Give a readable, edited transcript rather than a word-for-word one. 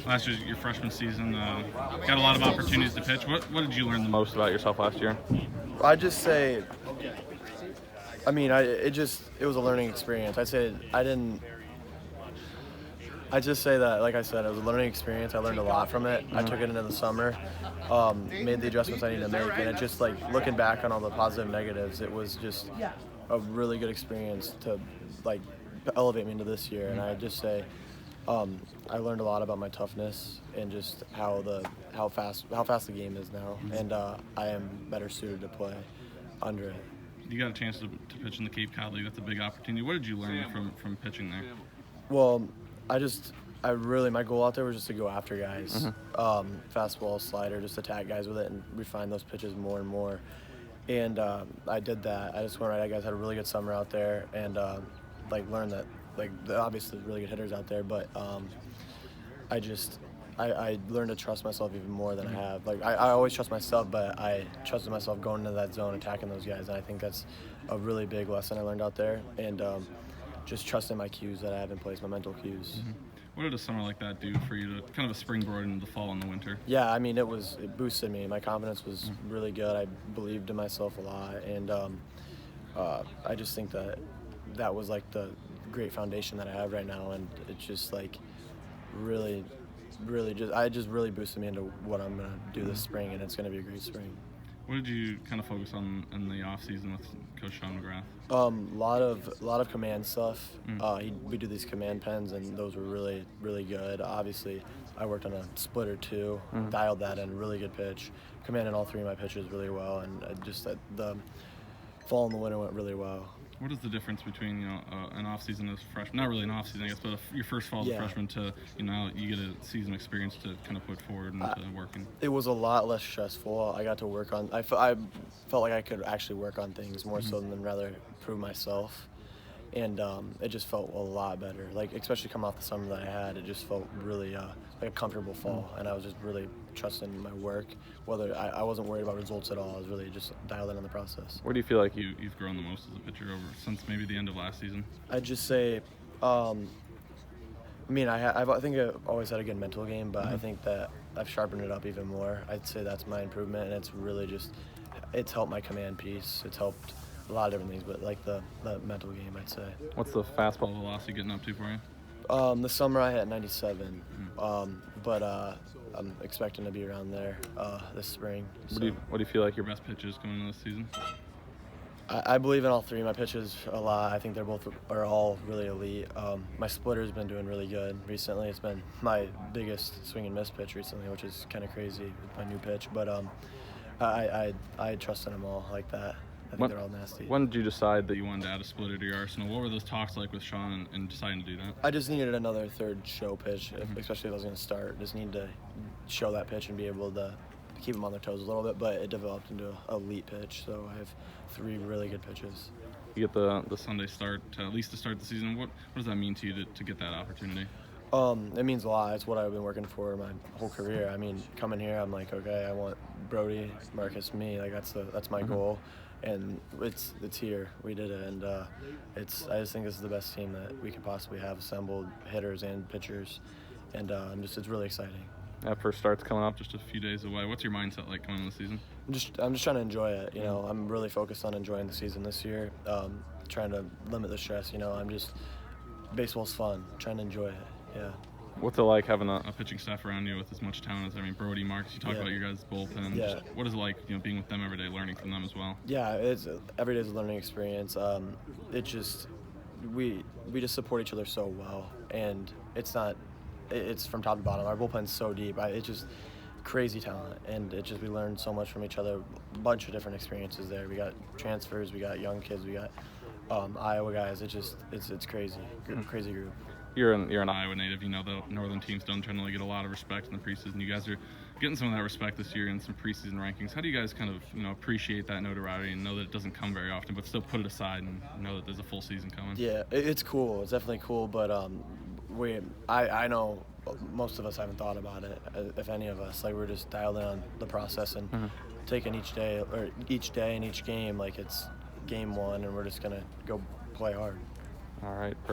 Last year, your freshman season, got a lot of opportunities to pitch. What did you learn the most about yourself last year? I just say, I mean, it was a learning experience. I just say that, like I said, it was a learning experience. I learned a lot from it. I took it into the summer, made the adjustments I needed to make, and it just like looking back on all the positive and negatives, it was just a really good experience to like elevate me into this year. And I just say, I learned a lot about my toughness and just how fast the game is now, and I am better suited to play under it. You got a chance to pitch in the Cape Cod League. That's a big opportunity. What did you learn from pitching there? Well, my goal out there was just to go after guys, fastball, slider, just attack guys with it and refine those pitches more and more. And I did that. I just went right at guys, had a really good summer out there, and learned that obviously there's really good hitters out there, but I learned to trust myself even more than I have. Like I always trust myself, but I trusted myself going into that zone, attacking those guys, and I think that's a really big lesson I learned out there. And just trusting my cues that I have in place, my mental cues. Mm-hmm. What did a summer like that do for you to kind of a springboard into the fall and the winter? Yeah, I mean, it boosted me. My confidence was really good. I believed in myself a lot, and I just think that was like the great foundation that I have right now, and it's just like really really boosted me into what I'm gonna do this spring, and it's gonna be a great spring. What did you kind of focus on in the off season with Coach Sean McGrath? Lot of command stuff. We do these command pens, and those were really good. Obviously, I worked on a splitter too, dialed that in, really good pitch, commanded all three of my pitches really well, and just that the fall and the winter went really well. What is the difference between an off season as a freshman? Not really an off season, I guess, but your first fall as a freshman to you get a season experience to kind of put forward and working. It was a lot less stressful. I got to work on. I felt like I could actually work on things more so than rather prove myself, and it just felt a lot better. Like especially coming off the summer that I had, it just felt really like a comfortable fall, and I was just really trusting my work. Whether I wasn't worried about results at all. I was really just dialed in on the process. Where do you feel like you've grown the most as a pitcher since maybe the end of last season? I'd just say, I think I've always had a good mental game, but I think that I've sharpened it up even more. I'd say that's my improvement, and it's really it's helped my command piece. It's helped a lot of different things, but like the mental game, I'd say. What's the fastball velocity getting up to for you? The summer I hit 97, but I'm expecting to be around there this spring. So. What do you feel like your best pitch is coming into this season? I believe in all three of my pitches a lot. I think are all really elite. My splitter's been doing really good recently. It's been my biggest swing and miss pitch recently, which is kind of crazy with my new pitch. But I trust in them all like that. I think they're all nasty. When did you decide that you wanted to add a splitter to your arsenal? What were those talks like with Sean and deciding to do that? I just needed another third show pitch, especially if I was going to start. Just need to show that pitch and be able to keep them on their toes a little bit, but it developed into an elite pitch, so I have three really good pitches. You get the Sunday start, at least to start the season. What does that mean to you to get that opportunity? It means a lot. It's what I've been working for my whole career. I mean, coming here, I'm like, okay, I want Brody, Marcus, me. Like that's my goal, and it's here. We did it, and I just think this is the best team that we could possibly have assembled, hitters and pitchers, and it's really exciting. That first start's coming up just a few days away. What's your mindset like coming into the season? I'm just trying to enjoy it. I'm really focused on enjoying the season this year. Trying to limit the stress. Baseball's fun. Trying to enjoy it. Yeah. What's it like having a pitching staff around you with as much talent as Brody, Marcus? You talk about your guys' bullpen. Yeah. What is it like, being with them every day, learning from them as well? Yeah, every day is a learning experience. We just support each other so well, and it's from top to bottom. Our bullpen's so deep. It's just crazy talent, and we learn so much from each other. A bunch of different experiences there. We got transfers, we got young kids, we got Iowa guys. It's crazy, crazy group. You're an Iowa native. The northern teams don't generally get a lot of respect in the preseason. You guys are getting some of that respect this year in some preseason rankings. How do you guys kind of appreciate that notoriety and know that it doesn't come very often, but still put it aside and know that there's a full season coming? Yeah, it's cool. It's definitely cool, but I know most of us haven't thought about it, if any of us. Like, we're just dialed in on the process and taking each day and each game like it's game one, and we're just gonna go play hard. All right.